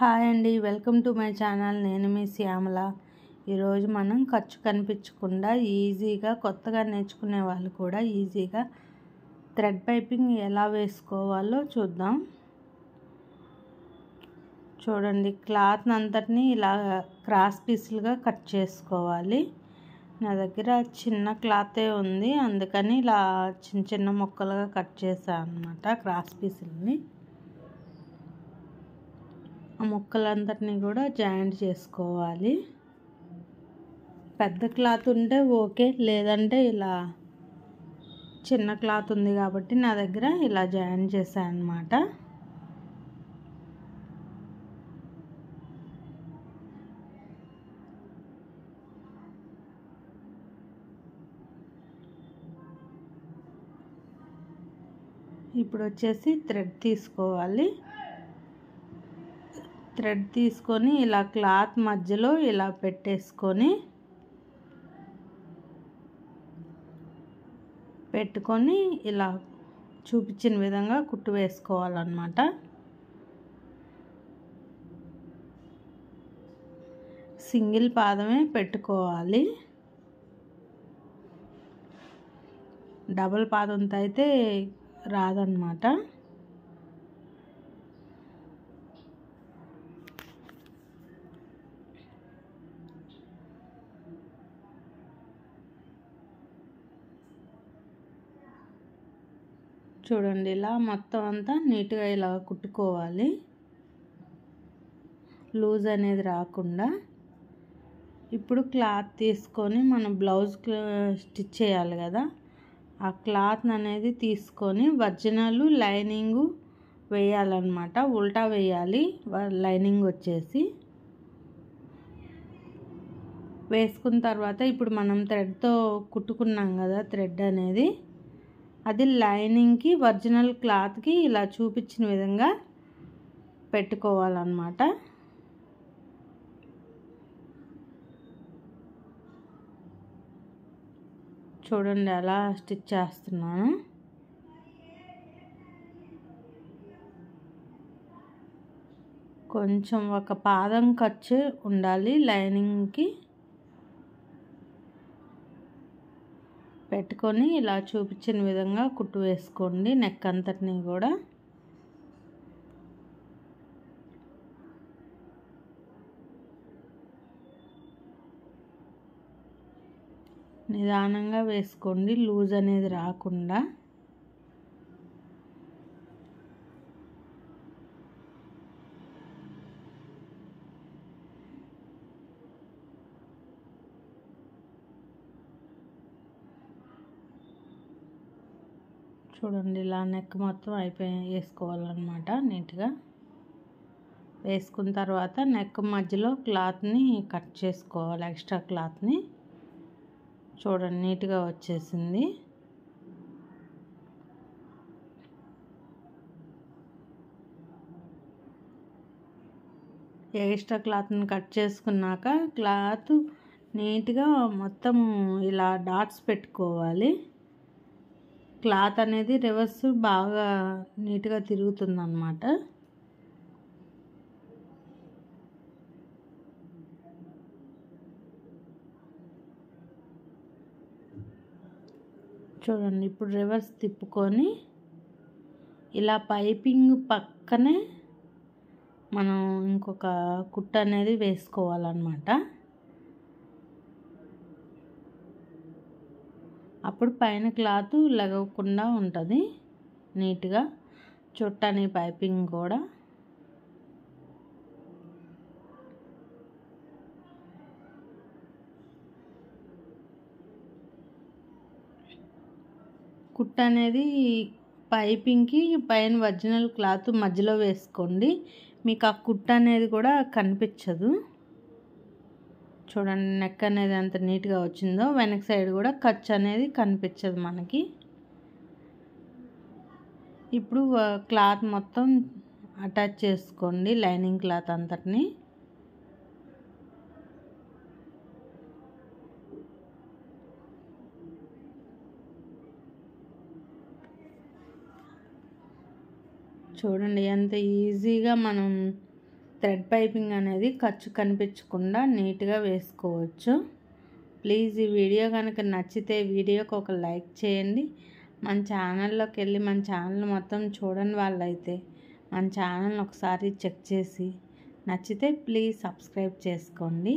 Hi అండి, welcome to my channel. నేను మీ శ్యామల. ఈరోజు మనం ఖర్చు కనిపించకుండా ఈజీగా కొత్తగా నేర్చుకునే వాళ్ళు కూడా ఈజీగా థ్రెడ్ పైపింగ్ ఎలా వేసుకోవాలో చూద్దాం. చూడండి, క్లాత్ అంతటిని ఇలా క్రాస్ పీసులుగా కట్ చేసుకోవాలి. నా దగ్గర చిన్న క్లాతే ఉంది, అందుకని ఇలా చిన్న చిన్న ముక్కలుగా కట్ చేశాను అన్నమాట క్రాస్ పీసులని. ఆ ముక్కలంతటినీ కూడా జాయింట్ చేసుకోవాలి. పెద్ద క్లాత్ ఉంటే ఓకే, లేదంటే ఇలా చిన్న క్లాత్ ఉంది కాబట్టి నా దగ్గర ఇలా జాయింట్ చేశాను అన్నమాట. ఇప్పుడు వచ్చేసి థ్రెడ్ తీసుకోవాలి. థ్రెడ్ తీసుకొని ఇలా క్లాత్ మధ్యలో ఇలా పెట్టుకొని ఇలా చూపించిన విధంగా కుట్టు వేసుకోవాలన్నమాట. సింగిల్ పాదమే పెట్టుకోవాలి. డబుల్ పాదంతో అయితే రాదన్నమాట. చూడండి, ఇలా మొత్తం అంతా నీట్గా ఇలా కుట్టుకోవాలి, లూజ్ అనేది రాకుండా. ఇప్పుడు క్లాత్ తీసుకొని మనం బ్లౌజ్ స్టిచ్ చేయాలి కదా, ఆ క్లాత్ అనేది తీసుకొని ఒరిజినల్ లైనింగ్ వేయాలన్నమాట. ఉల్టా వేయాలి లైనింగ్ వచ్చేసి. వేసుకున్న తర్వాత ఇప్పుడు మనం థ్రెడ్తో కుట్టుకున్నాం కదా, థ్రెడ్ అనేది అది లైనింగ్కి ఒరిజినల్ క్లాత్కి ఇలా చూపించిన విధంగా పెట్టుకోవాలన్నమాట. చూడండి, అలా స్టిచ్ చేస్తున్నాను. కొంచెం ఒక పాదం ఖర్చు ఉండాలి లైనింగ్కి. పెట్టుకొని ఇలా చూపించిన విధంగా కుట్టు వేసుకోండి నెక్ అంతటిని కూడా. నిదానంగా వేసుకోండి, లూజ్ అనేది రాకుండా. చూడండి, ఇలా నెక్ మొత్తం వేసుకోవాలన్నమాట నీట్గా. వేసుకున్న తర్వాత నెక్ మధ్యలో క్లాత్ని కట్ చేసుకోవాలి, ఎక్స్ట్రా క్లాత్ని. చూడండి, నీట్గా వచ్చేసింది. ఎక్స్ట్రా క్లాత్ని కట్ చేసుకున్నాక క్లాత్ నీట్గా మొత్తం ఇలా డాట్స్ పెట్టుకోవాలి. క్లాత్ అనేది రివర్స్ బాగా నీట్గా తిరుగుతుంది అన్నమాట. చూడండి, ఇప్పుడు రివర్స్ తిప్పుకొని ఇలా పైపింగ్ పక్కనే మనం ఇంకొక కుట్ట అనేది వేసుకోవాలన్నమాట. అప్పుడు పైన క్లాత్ లెగవకుండా ఉంటుంది నీట్గా. చుట్టని పైపింగ్ కూడా. కుట్ట అనేది పైపింగ్కి పైన ఒరిజినల్ క్లాత్ మధ్యలో వేసుకోండి, మీకు ఆ కుట్ట అనేది కూడా కనిపించదు. చూడండి, నెక్ అనేది ఎంత నీట్గా వచ్చిందో. వెనక సైడ్ కూడా ఖర్చు అనేది కనిపించదు మనకి. ఇప్పుడు క్లాత్ మొత్తం అటాచ్ చేసుకోండి, లైనింగ్ క్లాత్ అంతటిని. చూడండి, ఎంత ఈజీగా మనం థ్రెడ్ పైపింగ్ అనేది ఖర్చు కనిపించకుండా నీట్గా వేసుకోవచ్చు. ప్లీజ్ ఈ వీడియో కనుక నచ్చితే వీడియోకి ఒక లైక్ చేయండి. మన ఛానల్లోకి వెళ్ళి మన ఛానల్ మొత్తం చూడని వాళ్ళైతే మన ఛానల్ని ఒకసారి చెక్ చేసి నచ్చితే ప్లీజ్ సబ్స్క్రైబ్ చేసుకోండి.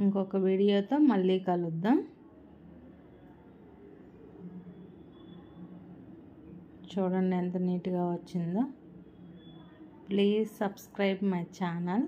ఇంకొక వీడియోతో మళ్ళీ కలుద్దాం. చూడండి ఎంత నీట్గా వచ్చిందో. Please subscribe my channel.